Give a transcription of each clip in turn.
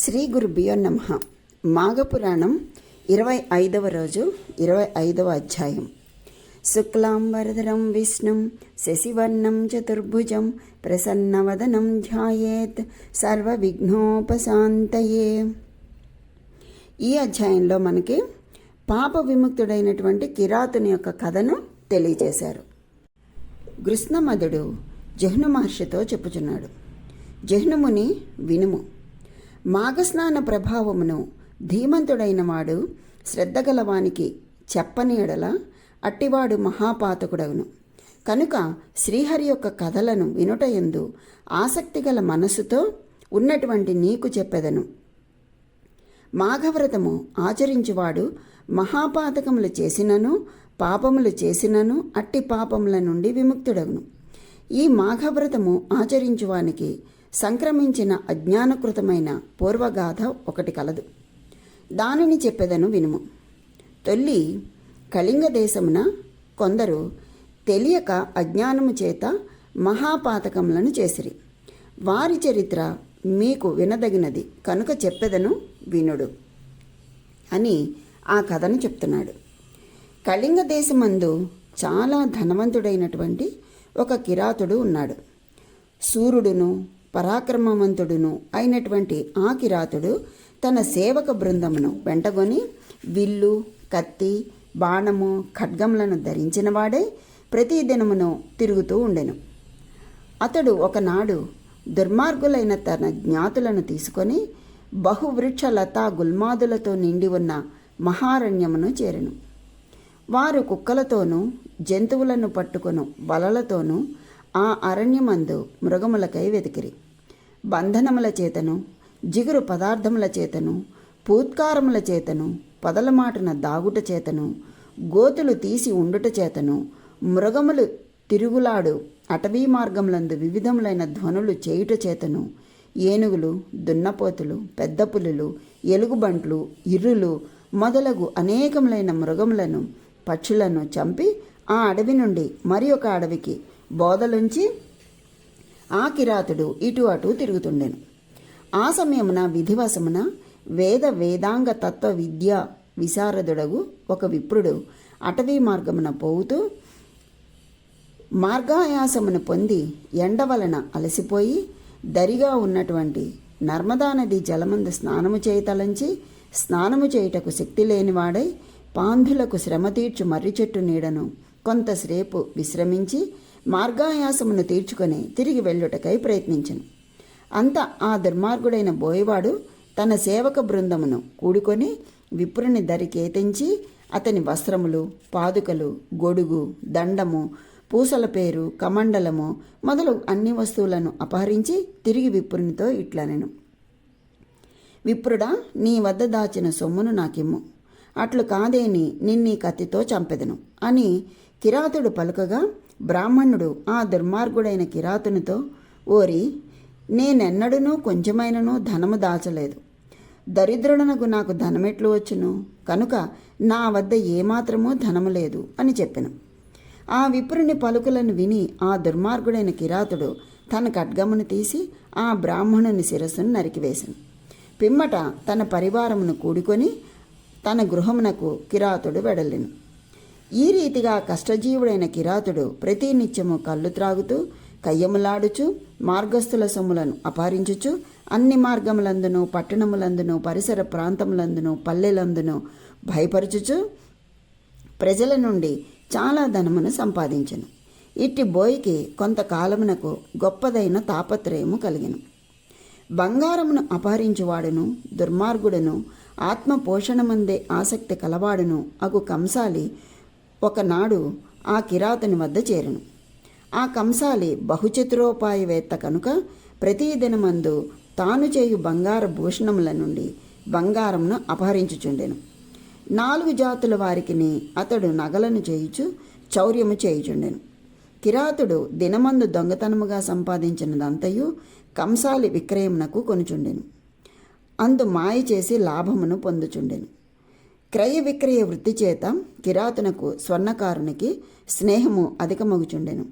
శ్రీ గురుభ్యో నమః. మాఘపురాణం 25వ రోజు 25వ అధ్యాయం. శుక్లాంబరధరం విష్ణుం శశివర్ణం చతుర్భుజం ప్రసన్నవదనం ధ్యాయేత్ సర్వవిఘ్నోపశాంతయే. ఈ అధ్యాయంలో మనకి పాప విముక్తుడైనటువంటి కిరాతుని యొక్క కథను తెలియజేశారు. గృష్ణమదుడు జహ్ను మహర్షితో చెప్పుచున్నాడు. జహ్నుముని వినుము. మాఘస్నాన ప్రభావమును ధీమంతుడైన వాడు శ్రద్ధగలవానికి చెప్పని ఎడల అట్టివాడు మహాపాతకుడవును. కనుక శ్రీహరి యొక్క కథలను వినుటయందు ఆసక్తిగల మనస్సుతో ఉన్నటువంటి నీకు చెప్పెదను. మాఘవ్రతము ఆచరించువాడు మహాపాతకములు చేసినను పాపములు చేసినను అట్టి పాపముల నుండి విముక్తుడవును. ఈ మాఘవ్రతము ఆచరించువానికి సంక్రమించిన అజ్ఞానకృతమైన పూర్వగాథ ఒకటి కలదు. దానిని చెప్పెదను వినుము. తొల్లి కళింగ దేశమున కొందరు తెలియక అజ్ఞానము చేత మహాపాతకములను చేసిరి. వారి చరిత్ర మీకు వినదగినది కనుక చెప్పెదను వినుడు అని ఆ కథను చెప్తున్నాడు. కళింగ దేశమందు చాలా ధనవంతుడైనటువంటి ఒక కిరాతుడు ఉన్నాడు. సూర్యుడును పరాక్రమవంతుడును అయినటువంటి ఆ కిరాతుడు తన సేవక బృందమును వెంటగొని విల్లు, కత్తి, బాణము, ఖడ్గములను ధరించిన వాడే ప్రతిదినమును తిరుగుతూ ఉండెను. అతడు ఒకనాడు దుర్మార్గులైన తన జ్ఞాతులను తీసుకొని బహువృక్ష లతా గుల్మాదులతో నిండి ఉన్న మహారణ్యమును చేరెను. వారు కుక్కలతోనూ జంతువులను పట్టుకొను వలలతోనూ ఆ అరణ్యమందు మృగములకై వెతికిరి. బంధనముల చేతను, జిగురు పదార్థముల చేతను, పూత్కారముల చేతను, పొదలమాటున దాగుట చేతను, గోతులు తీసి ఉండుట చేతను, మృగములు తిరుగులాడు అటవీ మార్గములందు వివిధములైన ధ్వనులు చేయుట చేతను, ఏనుగులు, దున్నపోతులు, పెద్ద పులులు, ఎలుగుబంట్లు, ఇర్రులు మొదలగు అనేకములైన మృగములను, పక్షులను చంపి ఆ అడవి నుండి మరి ఒక అడవికి బోధలుంచి ఆ కిరాతుడు ఇటు అటు తిరుగుతుండెను. ఆ సమయమున విధివశమున వేదాంగ తత్వ విద్య విశారదుడగు ఒక విప్రుడు అటవీ మార్గమున పోవుతూ మార్గాయాసమును పొంది ఎండ వలన అలసిపోయి దరిగా ఉన్నటువంటి నర్మదా నది జలమందు స్నానము చేయతలంచి స్నానము చేయుటకు శక్తి లేనివాడై పాంధులకు శ్రమ తీర్చు మర్రి చెట్టు నీడను కొంతసేపు విశ్రమించి మార్గాయాసమును తీర్చుకొని తిరిగి వెళ్ళుటకై ప్రయత్నించెను. అంత ఆ దుర్మార్గుడైన బోయవాడు తన సేవక బృందమును కూడుకొని విప్రుని దరికేతించి అతని వస్త్రములు, పాదుకలు, గొడుగు, దండము, పూసల పేరు, కమండలము మొదలగు అన్ని వస్తువులను అపహరించి తిరిగి విప్రునితో ఇట్లనెను. విప్రుడా, నీ వద్ద దాచిన సొమ్మును నాకిమ్ము, అట్లు కాదేని నిన్నీ కత్తితో చంపెదను అని కిరాతుడు పలుకగా బ్రాహ్మణుడు ఆ దుర్మార్గుడైన కిరాతునితో, ఓరి, నేనెన్నడూనూ కొంచెమైనను ధనము దాచలేదు. దరిద్రుడనకు నాకు ధనమెట్లు వచ్చును? కనుక నా వద్ద ఏమాత్రమూ ధనము లేదు అని చెప్పెను. ఆ విప్రుని పలుకులను విని ఆ దుర్మార్గుడైన కిరాతుడు తన ఖడ్గమును తీసి ఆ బ్రాహ్మణుని శిరస్సును నరికివేశను. పిమ్మట తన పరివారమును కూడుకొని తన గృహమునకు కిరాతుడు వెడలెను. ఈ రీతిగా కష్టజీవుడైన కిరాతుడు ప్రతి నిత్యము కళ్ళు త్రాగుతూ కయ్యములాడుచు మార్గస్థుల సొమ్ములను అపహరించుచు అన్ని మార్గములందును పట్టణములందును పరిసర ప్రాంతములందును పల్లెలందును భయపరచుచు ప్రజల నుండి చాలా ధనమును సంపాదించెను. ఇట్టి బోయికి కొంతకాలమునకు గొప్పదైన తాపత్రయము కలిగెను. బంగారమును అపహరించువాడును దుర్మార్గుడును ఆత్మ పోషణమందే ఆసక్తి కలవాడును అగు కంసాలి ఒకనాడు ఆ కిరాతుని వద్ద చేరెను. ఆ కంసాలి బహుచతురోపాయవేత్త కనుక ప్రతిదినమందు తాను చేయు బంగారు భూషణముల నుండి బంగారమును అపహరించుచుండెను. 4 జాతుల వారికిని అతడు నగలను చేయుచు చౌర్యము చేయుచుండెను. కిరాతుడు దినమందు దొంగతనముగా సంపాదించినదంతయు కంసాలి విక్రయమునకు కొనుచుండెను. అందు మాయ చేసి లాభమును పొందుచుండెను. క్రయ విక్రయ వృత్తి చేత కిరాతునకు స్వర్ణకారునికి స్నేహము అధికమగుచుండెను.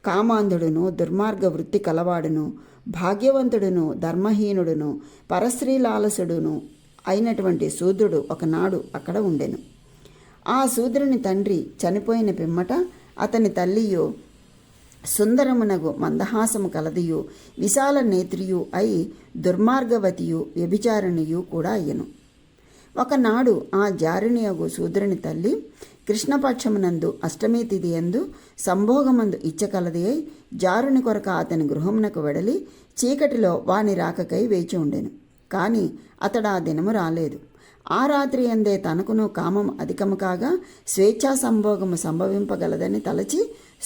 కామాంధుడును దుర్మార్గ వృత్తి కలవాడును భాగ్యవంతుడును ధర్మహీనుడును పరస్త్రీలాలసుడును అయినటువంటి శూద్రుడు ఒకనాడు అక్కడ ఉండెను. ఆ శూద్రుని తండ్రి చనిపోయిన పిమ్మట అతని తల్లియు సుందరమునగు మందహాసము కలదియు విశాల నేత్రియు అయి దుర్మార్గవతియు వ్యభిచారిణియు కూడా అయ్యను. ఒకనాడు ఆ జారిణియగు శూద్రుని తల్లి కృష్ణపక్షమునందు అష్టమి తిథి యందు సంభోగమందు ఇచ్చకలది అయి జారుని కొరక అతని గృహమునకు వెడలి చీకటిలో వాని రాకకై వేచి ఉండెను. కాని అతడు ఆ దినము రాలేదు. ఆ రాత్రి అందే తనకును కామం అధికము కాగా స్వేచ్ఛా సంభోగము సంభవింపగలదని తలచి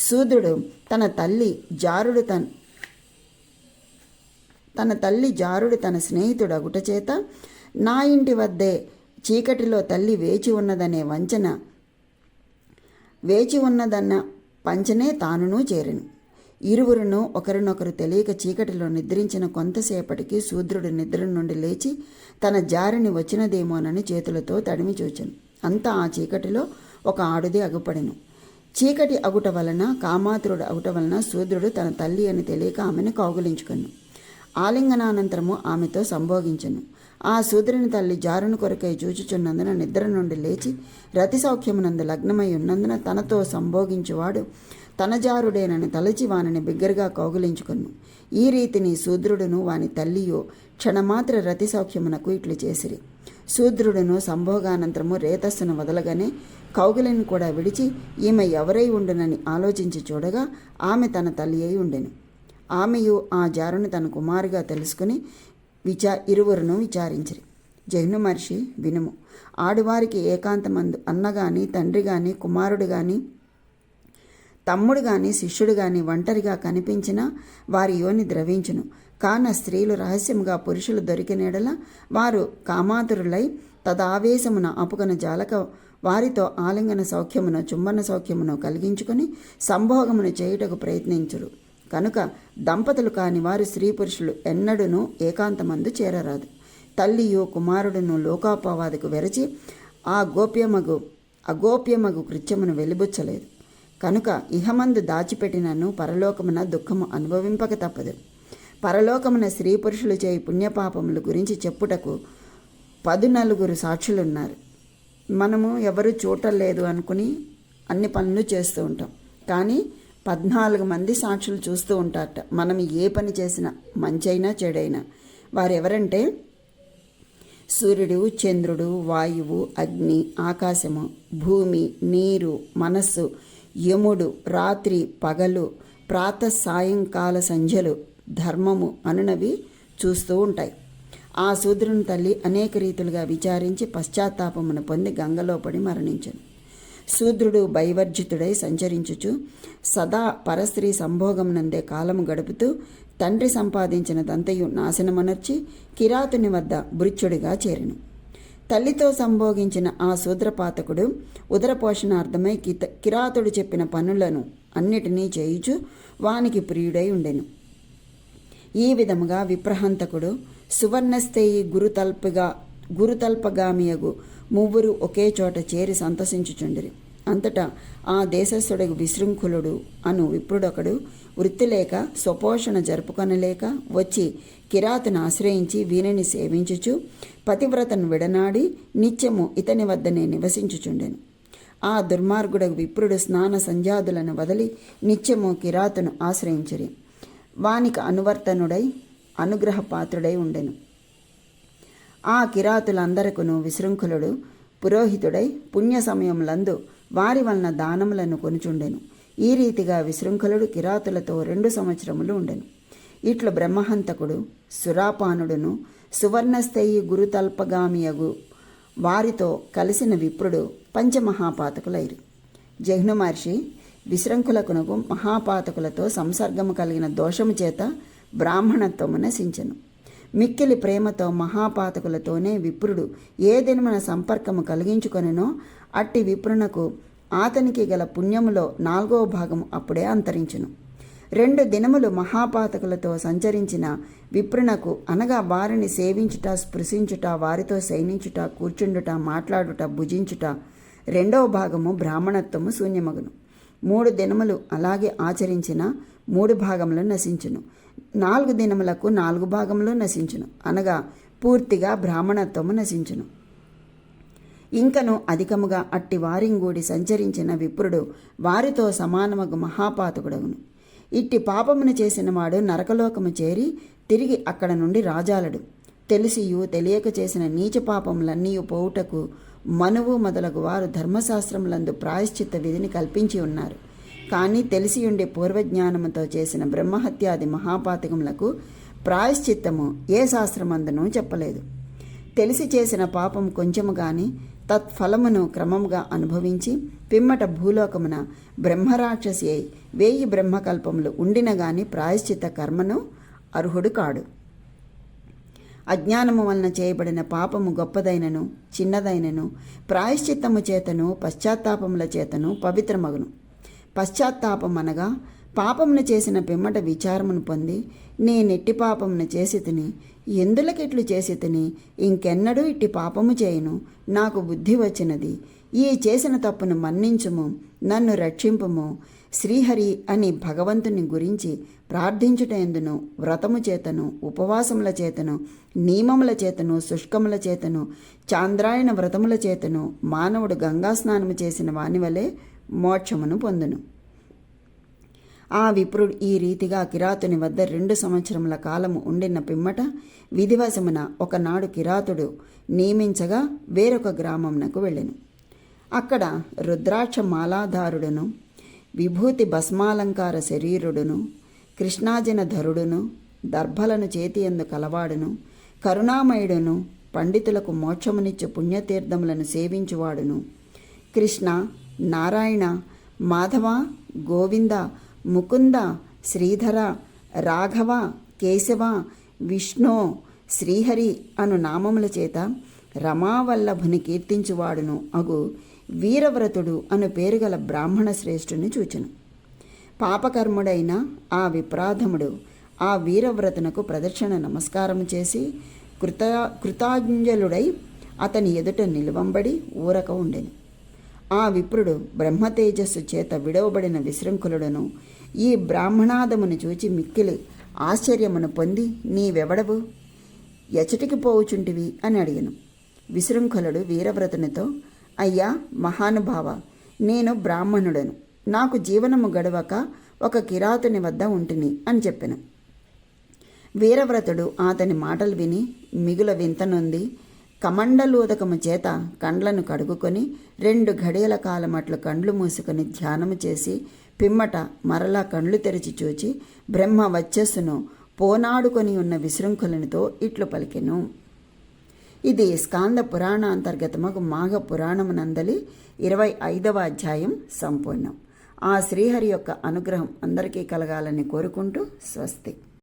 శూద్రుడు తన తల్లి జారుడు తన స్నేహితుడు అగుట చేత నా ఇంటి వద్దే చీకటిలో తల్లి వేచి ఉన్నదన్న పంచనే తానును చేరెను. ఇరువురును ఒకరినొకరు తెలియక చీకటిలో నిద్రించిన కొంతసేపటికి శూద్రుడు నిద్ర నుండి లేచి తన జారిని వచ్చినదేమోనని చేతులతో తడిమి చూచెను. అంతా ఆ చీకటిలో ఒక ఆడుది అగుపడెను. చీకటి అగుట వలన కామాతురుడు అగుట వలన శూద్రుడు తన తల్లి అని తెలియక ఆమెను కౌగులించుకొను. ఆలింగనానంతరము ఆమెతో సంభోగించెను. ఆ శూద్రుని తల్లి జారుని కొరకై చూచుచున్నందున నిద్ర నుండి లేచి రతి సౌఖ్యమునందు లగ్నమై ఉన్నందున తనతో సంభోగించువాడు తన జారుడేనని తలచి వానిని బిగ్గరగా కౌగులించుకొను. ఈ రీతిని శూద్రుడును వాని తల్లియో క్షణమాత్ర రతి సౌఖ్యమునకు ఇట్లు చేసిరి. శూద్రుడును సంభోగానంతరము రేతస్సును వదలగానే కౌగిలిని కూడా విడిచి ఈమె ఎవరై ఉండునని ఆలోచించి చూడగా ఆమె తన తల్లి అయి ఉండెను. ఆమెయు ఆ జారుని తన కుమారుగా తెలుసుకుని ఇరువురును విచారించిరి. జహ్ను మహర్షి వినుము. ఆడువారికి ఏకాంతమందు అన్నగాని తండ్రి గాని కుమారుడు గాని తమ్ముడు గాని శిష్యుడు గాని ఒంటరిగా కనిపించినా వారి యోని ద్రవించును. కాన స్త్రీలు రహస్యముగా పురుషులు దొరికినేడల వారు కామాతురులై తదావేశమున అపుకన జాలక వారితో ఆలింగన సౌఖ్యమును చుంబన సౌఖ్యమును కలిగించుకొని సంభోగమును చేయుటకు ప్రయత్నించురు. కనుక దంపతులు కాని వారు స్త్రీ పురుషులు ఎన్నడూనూ ఏకాంతమందు చేరరాదు. తల్లియు కుమారుడును లోకాపవాదకు వెరచి అగోప్యమగు కృత్యమును వెలిబుచ్చలేదు. కనుక ఇహమందు దాచిపెట్టినను పరలోకమున దుఃఖము అనుభవింపక తప్పదు. పరలోకమున స్త్రీ పురుషులు చేయి పుణ్యపాపముల గురించి చెప్పుటకు 14 సాక్షులున్నారు. మనము ఎవరు చూడలేదు అనుకుని అన్ని పనులు చేస్తూ ఉంటాం. కానీ 14 మంది సాక్షులు చూస్తూ ఉంటారట. మనం ఏ పని చేసినా మంచైనా చెడైనా. వారెవరంటే సూర్యుడు, చంద్రుడు, వాయువు, అగ్ని, ఆకాశము, భూమి, నీరు, మనస్సు, యముడు, రాత్రి పగలు, ప్రాతః సాయంకాల సంధ్యలు, ధర్మము అనునవి చూస్తూ ఉంటాయి. ఆ శూద్రుని తల్లి అనేక రీతులుగా విచారించి పశ్చాత్తాపమును పొంది గంగలో పడి మరణించెను. శూద్రుడు భయవర్జితుడై సంచరించుచు సదా పరస్త్రీ సంభోగమునందే కాలము గడుపుతూ తండ్రి సంపాదించినదంతయు నాశనమనర్చి కిరాతుని వద్ద భృత్యుడిగా చేరెను. తల్లితో సంభోగించిన ఆ శూద్రపాతకుడు ఉదరపోషణార్థమై కిరాతుడు చెప్పిన పనులను అన్నిటినీ చేయుచు వానికి ప్రియుడై ఉండెను. ఈ విధముగా విప్రహంతకుడు సువర్ణస్థేయి గురుతల్పగామియగు మువ్వురు ఒకే చోట చేరి సంతసించుచుండిరి. అంతటా ఆ దేశస్థుడగు విశృంఖలుడు అను విప్రుడొకడు వృత్తి లేక స్వపోషణ జరుపుకొనలేక వచ్చి కిరాతును ఆశ్రయించి వీనిని సేవించుచు పతివ్రతను విడనాడి నిత్యము ఇతని వద్దనే నివసించుచుండెను. ఆ దుర్మార్గుడగు విప్రుడు స్నాన సంధ్యాదులను వదిలి నిత్యము కిరాతును ఆశ్రయించిరి. వానికి అనువర్తనుడై అనుగ్రహపాత్రుడై ఉండెను. ఆ కిరాతులందరకును విశృంఖలుడు పురోహితుడై పుణ్య సమయములందు వారి వలన దానములను కొనుచుండెను. ఈ రీతిగా విశృంఖలుడు కిరాతులతో 2 సంవత్సరములు ఉండెను. ఇట్లు బ్రహ్మహంతకుడు సురాపానుడును సువర్ణస్థేయి గురుతల్పగామియగు వారితో కలిసిన విప్రుడు పంచమహాపాతకులైరి. జహ్ను మహర్షి విశృంఖలకునకు మహాపాతకులతో సంసర్గము కలిగిన దోషము చేత బ్రాహ్మణత్వము నశించెను. మిక్కిలి ప్రేమతో మహాపాతకులతోనే విప్రుడు ఏ దినమున సంపర్కము కలిగించుకొనెనో అట్టి విప్రునకు ఆతనికి గల పుణ్యములో 4వ భాగము అప్పుడే అంతరించును. 2 దినములు మహాపాతకులతో సంచరించిన విప్రునకు అనగా వారిని సేవించుట, స్పృశించుట, వారితో శయనించుట, కూర్చుండుట, మాట్లాడుట, భుజించుట 2వ భాగము బ్రాహ్మణత్వము శూన్యమగును. 3 దినములు అలాగే ఆచరించిన 3 భాగములు నశించును. 4 దినములకు 4 భాగములు నశించును, అనగా పూర్తిగా బ్రాహ్మణత్వము నశించును. ఇంకను అధికముగా అట్టి వారింగూడి సంచరించిన విప్రుడు వారితో సమానమగు మహాపాతకుడగును. ఇట్టి పాపమును చేసిన వాడు నరకలోకము చేరి తిరిగి అక్కడ నుండి రాజాలడు. తెలిసియు తెలియక చేసిన నీచ పాపములన్నీ పోవుటకు మనువు మొదలగు వారు ధర్మశాస్త్రములందు ప్రాయశ్చిత్త విధిని కల్పించి ఉన్నారు. కానీ తెలిసియుండే పూర్వజ్ఞానముతో చేసిన బ్రహ్మహత్యాది మహాపాతకములకు ప్రాయశ్చిత్తము ఏ శాస్త్రమందునూ చెప్పలేదు. తెలిసి చేసిన పాపం కొంచెము గాని తత్ఫలమును క్రమముగా అనుభవించి పిమ్మట భూలోకమున బ్రహ్మరాక్షసి అయి 1000 బ్రహ్మకల్పములు ఉండిన గాని ప్రాయశ్చిత్త కర్మను అర్హుడు కాడు. అజ్ఞానము వలన చేయబడిన పాపము గొప్పదైనను చిన్నదైనను ప్రాయశ్చిత్తము చేతను పశ్చాత్తాపముల చేతను పవిత్రమగును. పశ్చాత్తాపం అనగా పాపమును చేసిన పిమ్మట విచారమును పొంది నేనెట్టి పాపమును చేసి తిని, ఎందులకెట్లు చేసి తిని, ఇంకెన్నడూ ఇట్టి పాపము చేయను, నాకు బుద్ధి వచ్చినది, ఈ చేసిన తప్పును మన్నించుము, నన్ను రక్షింపుము, శ్రీహరి అని భగవంతుని గురించి ప్రార్థించుటయందును వ్రతము చేతను ఉపవాసముల చేతను నియమముల చేతను శుష్కముల చేతను చాంద్రాయణ వ్రతముల చేతను మానవుడు గంగాస్నానము చేసిన వాని వలె మోక్షమును పొందును. ఆ విప్రుడు ఈ రీతిగా కిరాతుని వద్ద 2 సంవత్సరముల కాలము ఉండిన పిమ్మట విధివశమున ఒకనాడు కిరాతుడు నియమించగా వేరొక గ్రామమునకు వెళ్ళెను. అక్కడ రుద్రాక్ష మాలాధారుడును విభూతి భస్మాలంకార శరీరుడును కృష్ణాజన ధరుడును దర్భలను చేతియందు కలవాడును కరుణామయుడును పండితులకు మోక్షమునిచ్చు పుణ్యతీర్థములను సేవించువాడును కృష్ణ నారాయణ మాధవ గోవింద ముకుంద శ్రీధర రాఘవ కేశవ విష్ణు శ్రీహరి అను నామముల చేత రమావల్లభుని కీర్తించువాడును అగు వీరవ్రతుడు అను పేరుగల బ్రాహ్మణ శ్రేష్ఠుని చూచెను. పాపకర్ముడైన ఆ విప్రాధముడు ఆ వీరవ్రతునకు ప్రదక్షిణ నమస్కారము చేసి కృతాంజలుడై అతని ఎదుట నిలువంబడి ఊరక ఉండెను. ఆ విప్రుడు బ్రహ్మతేజస్సు చేత విడవబడిన విశృంఖలుడును ఈ బ్రాహ్మణాదమును చూచి మిక్కిలి ఆశ్చర్యమును పొంది, నీవెవడవు, ఎచటికి పోవుచుంటివి అని అడిగెను. విశృంఖలుడు వీరవ్రతునితో, అయ్యా మహానుభావ, నేను బ్రాహ్మణుడను, నాకు జీవనము గడవక ఒక కిరాతుని వద్ద ఉంటిని అని చెప్పెను. వీరవ్రతుడు అతని మాటలు విని మిగుల వింతనొంది కమండలూదకము చేత కండ్లను కడుగుకొని 2 ఘడియల కాలమట్లు కండ్లు మూసుకొని ధ్యానము చేసి పిమ్మట మరలా కండ్లు తెరిచి చూచి బ్రహ్మ వచ్చస్సును పోనాడుకొని ఉన్న విశృంఖలునితో ఇట్లు పలికెను. ఇది స్కాంద పురాణాంతర్గతమగు మాఘ పురాణమునందలి 25వ అధ్యాయం సంపూర్ణం. ఆ శ్రీహరి యొక్క అనుగ్రహం అందరికీ కలగాలని కోరుకుంటూ స్వస్తి.